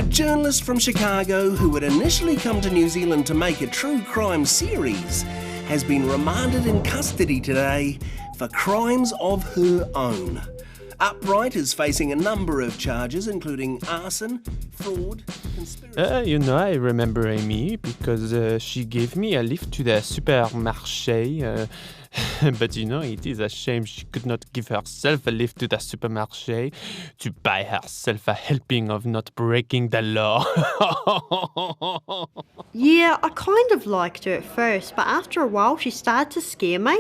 journalist from Chicago who had initially come to New Zealand to make a true crime series has been remanded in custody today for crimes of her own. Upbright is facing a number of charges, including arson, fraud, conspiracy... I remember Amy because she gave me a lift to the supermarché. But it is a shame she could not give herself a lift to the supermarché to buy herself a helping of not breaking the law. Yeah, I kind of liked her at first, but after a while she started to scare me.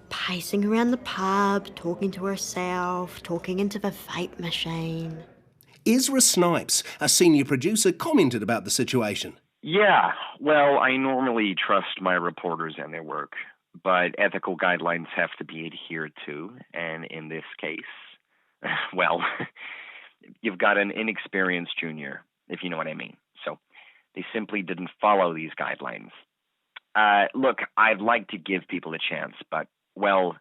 Pacing around the pub, talking to herself, talking into the vape machine. Ezra Snipes, a senior producer, commented about the situation. Yeah, well, I normally trust my reporters and their work, but ethical guidelines have to be adhered to, and in this case, well, you've got an inexperienced junior, if you know what I mean. So they simply didn't follow these guidelines. Look, I'd like to give people a chance, but, well,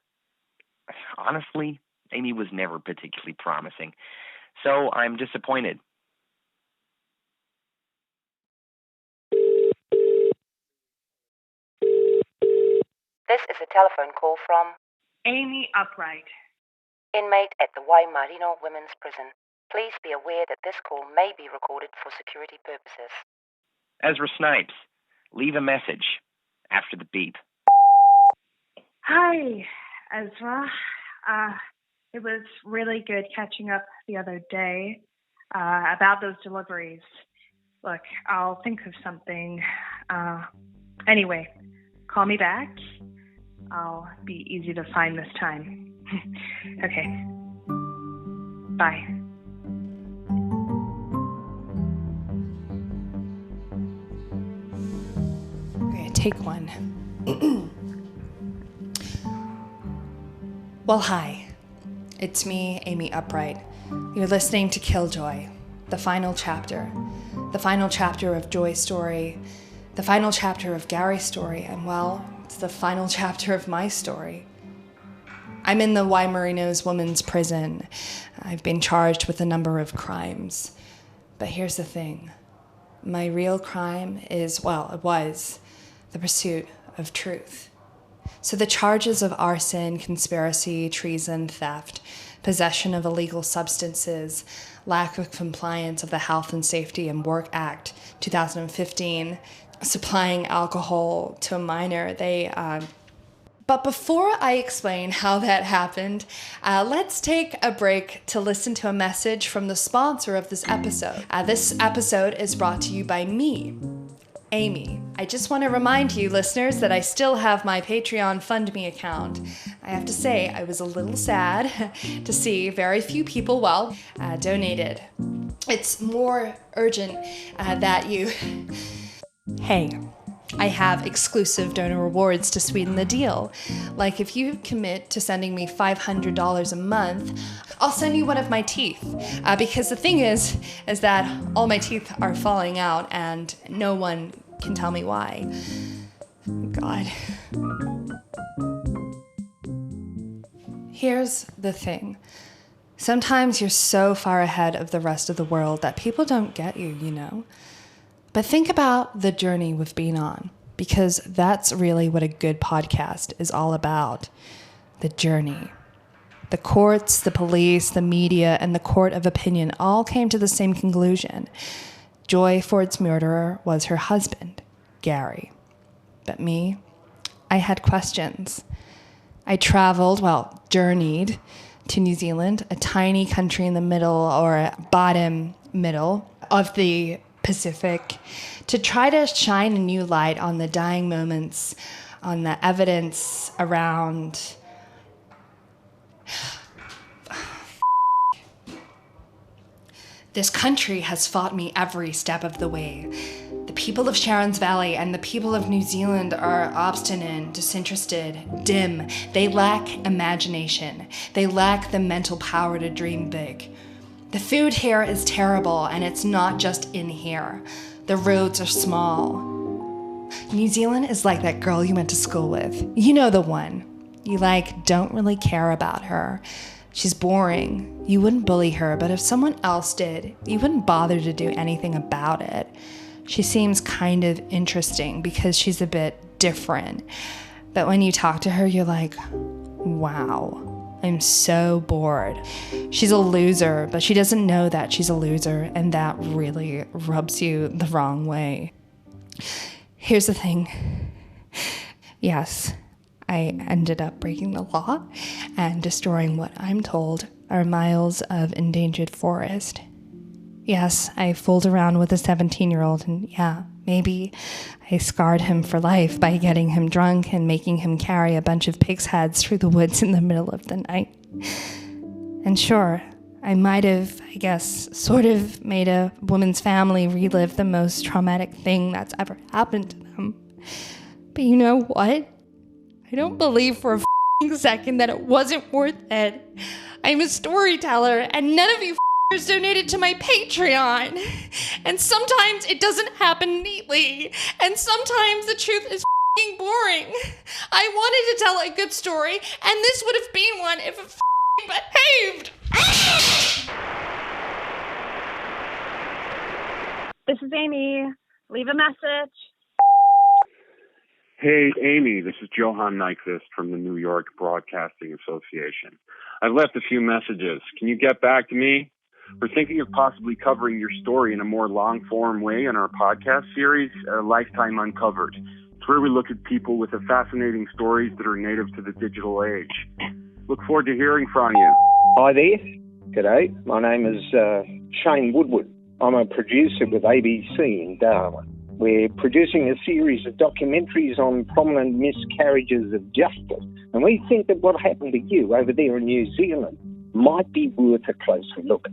honestly, Amy was never particularly promising, so I'm disappointed. This is a telephone call from Amy Upbright, inmate at the Waimarino Women's Prison. Please be aware that this call may be recorded for security purposes. Ezra Snipes, leave a message after the beep. Hi, Ezra. It was really good catching up the other day about those deliveries. Look, I'll think of something. Anyway, call me back. I'll be easy to find this time. Okay. Bye. Okay, take one. Well, hi. It's me, Amy Upbright. You're listening to KILLJOY, the final chapter. The final chapter of Joy's story. The final chapter of Gary's story. And, well, it's the final chapter of my story. I'm in the Waimarino's Women's Prison. I've been charged with a number of crimes. But here's the thing. My real crime is, well, it was the pursuit of truth. So the charges of arson, conspiracy, treason, theft, possession of illegal substances, lack of compliance of the Health and Safety and Work Act 2015, supplying alcohol to a minor, But before I explain how that happened, let's take a break to listen to a message from the sponsor of this episode. This episode is brought to you by me, Amy. I just want to remind you, listeners, that I still have my Patreon Fund Me account. I have to say, I was a little sad to see very few people, donated. It's more urgent that you... Hey, I have exclusive donor rewards to sweeten the deal. Like if you commit to sending me $500 a month, I'll send you one of my teeth. Because the thing is that all my teeth are falling out and no one can tell me why. God. Here's the thing. Sometimes you're so far ahead of the rest of the world that people don't get you, you know? But think about the journey we've been on, because that's really what a good podcast is all about. The journey. The courts, the police, the media, and the court of opinion all came to the same conclusion. Joy Ford's murderer was her husband, Gary. But me, I had questions. I journeyed to New Zealand, a tiny country in the middle or bottom middle of the Pacific, to try to shine a new light on the dying moments, on the evidence around... This country has fought me every step of the way. The people of Sharon's Valley and the people of New Zealand are obstinate, disinterested, dim. They lack imagination. They lack the mental power to dream big. The food here is terrible, and it's not just in here. The roads are small. New Zealand is like that girl you went to school with. You know the one. You don't really care about her. She's boring. You wouldn't bully her, but if someone else did, you wouldn't bother to do anything about it. She seems kind of interesting because she's a bit different. But when you talk to her, you're like, wow, I'm so bored. She's a loser, but she doesn't know that she's a loser, and that really rubs you the wrong way. Here's the thing. Yes, I ended up breaking the law and destroying what I'm told are miles of endangered forest. Yes, I fooled around with a 17-year-old, and yeah, maybe I scarred him for life by getting him drunk and making him carry a bunch of pig's heads through the woods in the middle of the night. And sure, I might have, sort of made a woman's family relive the most traumatic thing that's ever happened to them. But you know what? I don't believe for a f***ing second that it wasn't worth it. I'm a storyteller, and none of you f***ers donated to my Patreon. And sometimes it doesn't happen neatly, and sometimes the truth is f***ing boring. I wanted to tell a good story, and this would have been one if it f***ing behaved. This is Amy. Leave a message. Hey, Amy, this is Johan Nyquist from the New York Broadcasting Association. I've left a few messages. Can you get back to me? We're thinking of possibly covering your story in a more long-form way in our podcast series, Lifetime Uncovered. It's where we look at people with fascinating stories that are native to the digital age. Look forward to hearing from you. Hi there. G'day. My name is Shane Woodward. I'm a producer with ABC in Darwin. We're producing a series of documentaries on prominent miscarriages of justice. And we think that what happened to you over there in New Zealand might be worth a closer look.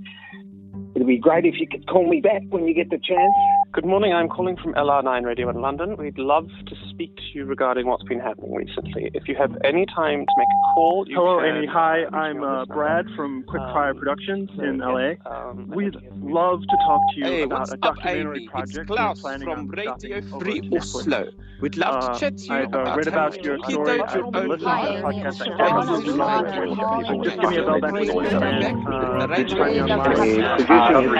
It'd be great if you could call me back when you get the chance. Good morning, I'm calling from LR9 Radio in London. We'd love to speak to you regarding what's been happening recently. If you have any time to make a call, you Hello, can... Amy. Hi, I'm Brad from Quick Fire Productions in LA. We'd love to talk to you about a documentary project we're planning on Radio Free Oslo. We'd love to chat to you I've read about your story. I've been listening to the podcast. I absolutely love it. Just give me a bell back when you want to. Just find me online.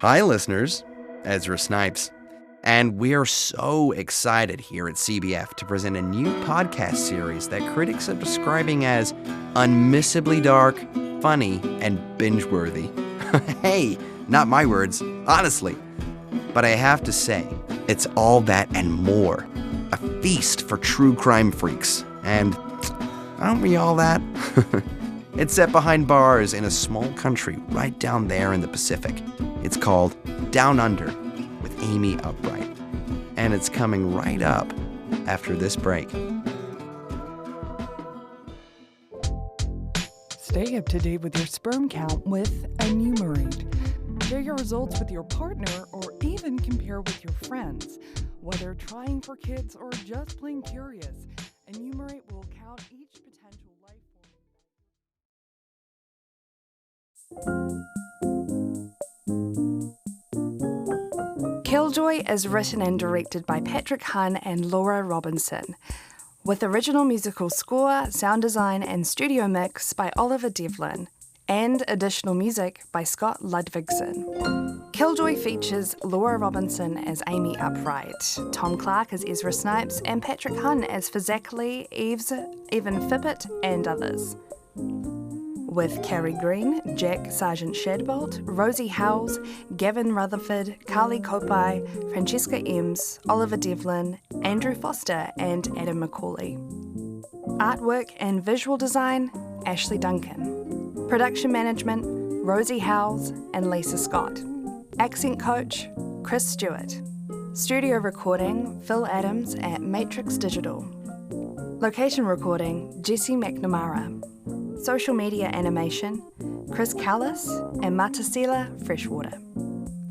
Hi, listeners. Ezra Snipes. And we are so excited here at CBF to present a new podcast series that critics are describing as unmissably dark, funny, and binge-worthy. Hey, not my words, honestly. But I have to say, it's all that and more. A feast for true crime freaks. And aren't we all that? It's set behind bars in a small country right down there in the Pacific. It's called Down Under with Amy Upbright. And it's coming right up after this break. Stay up to date with your sperm count with Enumerate. Share your results with your partner or even compare with your friends. Whether trying for kids or just plain curious, Enumerate will count each potential life form. Killjoy is written and directed by Patrick Hunn and Laura Robinson, with original musical score, sound design, and studio mix by Oliver Devlin, and additional music by Scott Ludvigsen. Killjoy features Laura Robinson as Amy Upbright, Tom Clark as Ezra Snipes, and Patrick Hunn as Fizzackley, Eves, Evan Fippett, and others. With Carrie Green, Jack Sargent Shadbolt, Rosie Howes, Gavin Rutherford, Carly Kopai, Francesca Eames, Oliver Devlin, Andrew Foster, and Adam McCauley. Artwork and visual design, Ashley Duncan. Production management, Rosie Howes and Lisa Scott. Accent coach, Chris Stewart. Studio recording, Phil Adams at Matrix Digital. Location recording, Jesse McNamara. Social media animation, Chris Callis and Matasila Freshwater.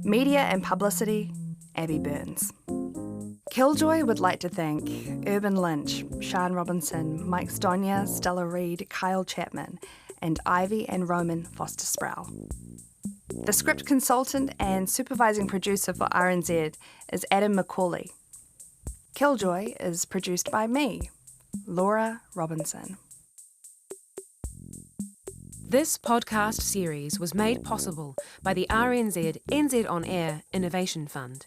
Media and publicity, Abby Burns. Killjoy would like to thank Urban Lynch, Sean Robinson, Mike Stonia, Stella Reed, Kyle Chapman, and Ivy and Roman Foster-Sproul. The script consultant and supervising producer for RNZ is Adam McCauley. Killjoy is produced by me, Laura Robinson. This podcast series was made possible by the RNZ NZ On Air Innovation Fund.